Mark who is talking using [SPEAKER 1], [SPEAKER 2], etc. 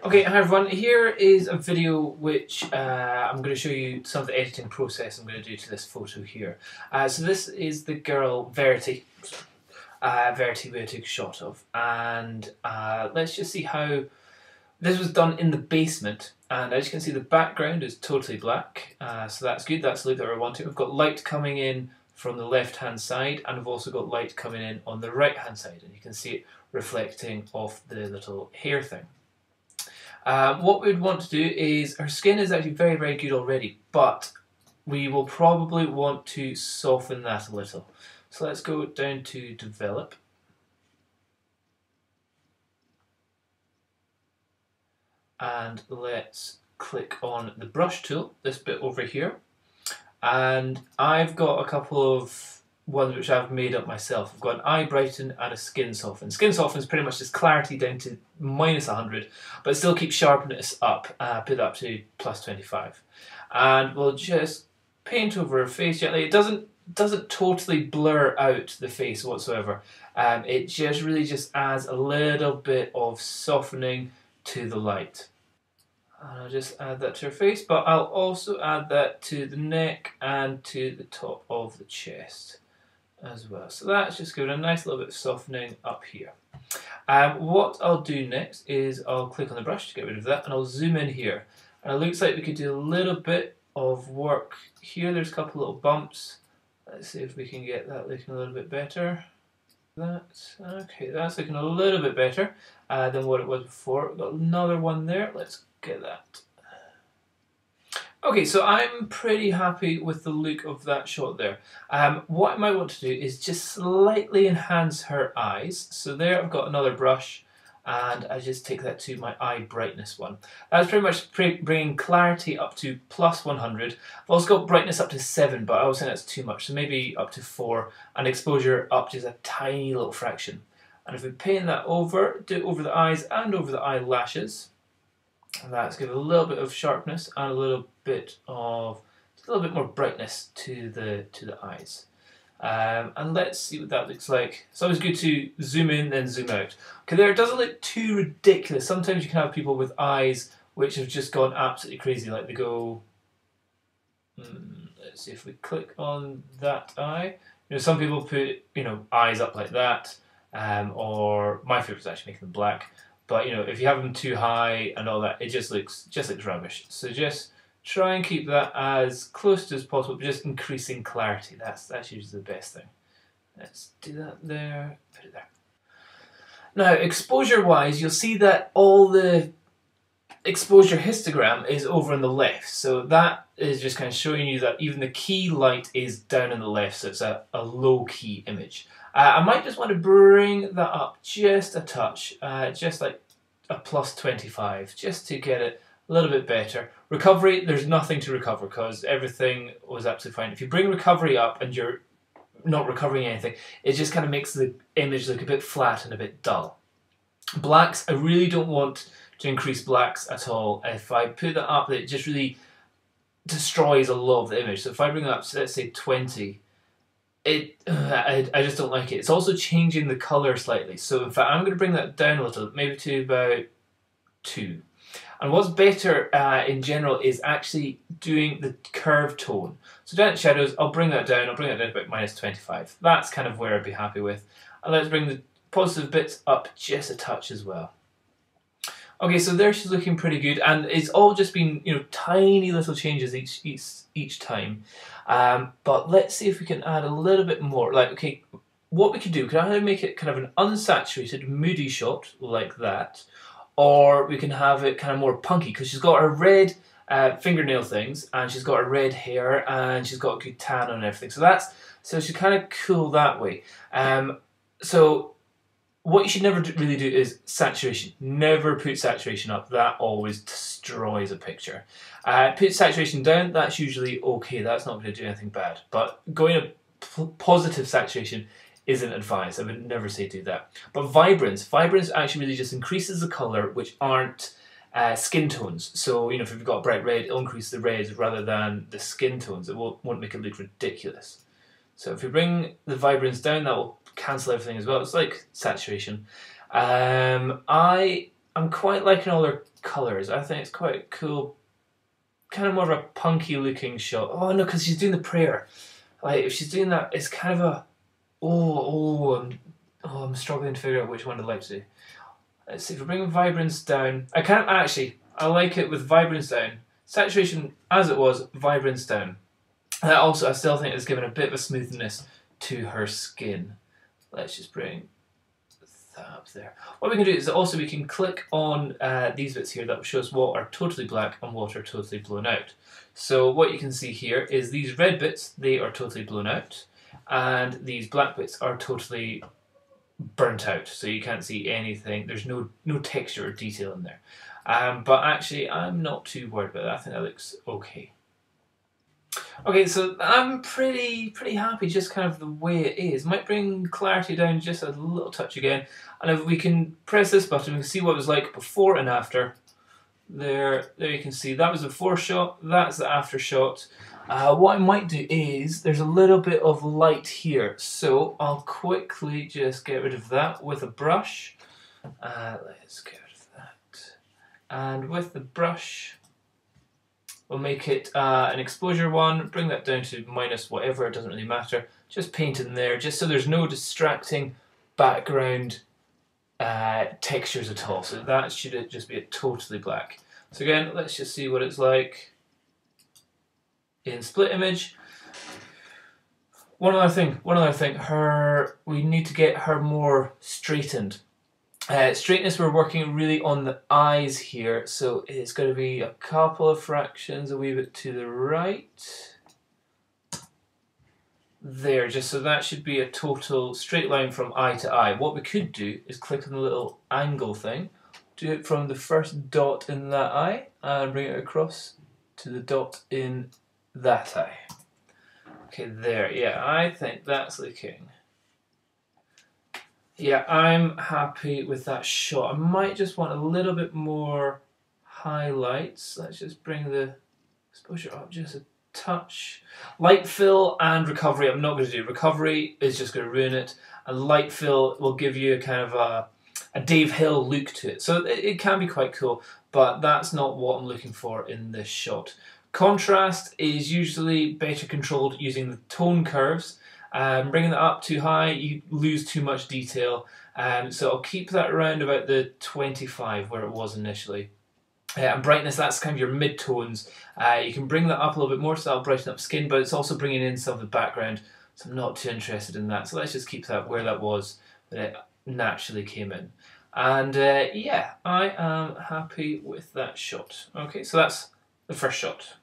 [SPEAKER 1] Okay, hi everyone. Here is a video which I'm going to show you some of the editing process I'm going to do to this photo here. So this is the girl Verity. Verity we took a shot of, and let's just see how this was done in the basement. And as you can see, the background is totally black, so that's good. That's the look that we're wanting. We've got light coming in from the left hand side, and we've also got light coming in on the right hand side, and you can see it reflecting off the little hair thing. What we'd want to do is, her skin is actually very, very good already, but we will probably want to soften that a little. So let's go down to develop. And let's click on the brush tool, this bit over here. And I've got a couple of ones which I've made up myself. I've got an eye brighten and a skin soften. Skin soften is pretty much just clarity down to -100, but still keep sharpness up. Put that up to +25. And we'll just paint over her face gently. It doesn't totally blur out the face whatsoever. It just really just adds a little bit of softening to the light. And I'll just add that to her face, but I'll also add that to the neck and to the top of the chest as well. So that's just giving a nice little bit of softening up here. What I'll do next is I'll click on the brush to get rid of that, and I'll zoom in here. And it looks like we could do a little bit of work here. There's a couple little bumps. Let's see if we can get that looking a little bit better. Okay, that's looking a little bit better than what it was before. We've got another one there. Let's get that. Okay, so I'm pretty happy with the look of that shot there. What I might want to do is just slightly enhance her eyes. So there I've got another brush, and I just take that to my eye brightness one. That's pretty much bringing clarity up to +100. I've also got brightness up to 7, but I was saying that's too much, so maybe up to 4, and exposure up just a tiny little fraction. And if we paint that over, do it over the eyes and over the eyelashes, and that's give a little bit of sharpness and a little bit more brightness to the eyes. And let's see what that looks like. It's always good to zoom in then zoom out. Okay, there, it doesn't look too ridiculous. Sometimes you can have people with eyes which have just gone absolutely crazy, like they go. Let's see if we click on that eye. You know, some people put eyes up like that, or my favourite is actually making them black. But if you have them too high and all that, it just looks rubbish. So just try and keep that as close to as possible, but just increasing clarity. That's usually the best thing. Let's do that there, put it there. Now, exposure-wise, you'll see that all the exposure histogram is over on the left. So that is just kind of showing you that even the key light is down on the left, so it's a low-key image. I might just want to bring that up just a touch, just like a +25, just to get it a little bit better. Recovery, there's nothing to recover because everything was absolutely fine. If you bring recovery up and you're not recovering anything, it just kind of makes the image look a bit flat and a bit dull. Blacks, I really don't want to increase blacks at all. If I put that up, it just really destroys a lot of the image. So if I bring it up to, let's say, 20, I just don't like it. It's also changing the colour slightly. So in fact, I'm going to bring that down a little, maybe to about 2. And what's better in general is actually doing the curve tone. So down at shadows, I'll bring that down. I'll bring that down to about -25. That's kind of where I'd be happy with. And let's bring the positive bits up just a touch as well. Okay, so there she's looking pretty good, and it's all just been tiny little changes each time. But let's see if we can add a little bit more. Like, okay, what we could do, we could either make it kind of an unsaturated, moody shot like that, or we can have it kind of more punky because she's got her red fingernail things, and she's got her red hair, and she's got a good tan and everything. So she's kind of cool that way. So what you should never really do is saturation. Never put saturation up. That always destroys a picture. Put saturation down. That's usually okay. That's not going to do anything bad. But going a positive saturation isn't advised. I would never say do that. But vibrance actually really just increases the colour, which aren't skin tones. So if you've got bright red, it'll increase the reds rather than the skin tones. It won't make it look ridiculous. So if we bring the vibrance down, that will cancel everything as well. It's like saturation. I I'm quite liking all her colours. I think it's quite cool. Kind of more of a punky looking shot. Oh no, because she's doing the prayer. Like if she's doing that, it's kind of a I'm struggling to figure out which one I'd like to do. Let's see if we bring vibrance down. I like it with vibrance down. Saturation as it was, vibrance down. And also, I still think it's given a bit of a smoothness to her skin. Let's just bring that up there. What we can do is also we can click on these bits here that will show us what are totally black and what are totally blown out. So what you can see here is these red bits, they are totally blown out, and these black bits are totally burnt out, so you can't see anything. There's no texture or detail in there. But actually, I'm not too worried about that. I think that looks okay. Okay, so I'm pretty happy just kind of the way it is. Might bring clarity down just a little touch again. And if we can press this button, we can see what it was like before and after. There you can see that was the before shot, that's the after shot. What I might do is, there's a little bit of light here, so I'll quickly just get rid of that with a brush. Let's get rid of that. And with the brush, we'll make it an exposure one, bring that down to minus whatever, it doesn't really matter. Just paint in there, just so there's no distracting background textures at all. So that should just be a totally black. So again, let's just see what it's like in split image. One other thing, we need to get her more straightened. Straightness, we're working really on the eyes here, so it's going to be a couple of fractions a wee bit to the right. There, just so that should be a total straight line from eye to eye. What we could do is click on the little angle thing, do it from the first dot in that eye, and bring it across to the dot in that eye. Okay, there, yeah, I think that's looking... Yeah, I'm happy with that shot. I might just want a little bit more highlights. Let's just bring the exposure up just a touch. Light fill and recovery, I'm not going to do. Recovery is just going to ruin it. And light fill will give you a kind of a Dave Hill look to it. So it can be quite cool, but that's not what I'm looking for in this shot. Contrast is usually better controlled using the tone curves. Bringing that up too high, you lose too much detail. So I'll keep that around about the 25 where it was initially. And brightness, that's kind of your mid-tones. You can bring that up a little bit more, so that'll brighten up skin, but it's also bringing in some of the background, so I'm not too interested in that. So let's just keep that where that was, that it naturally came in. And yeah, I am happy with that shot. Okay, so that's the first shot.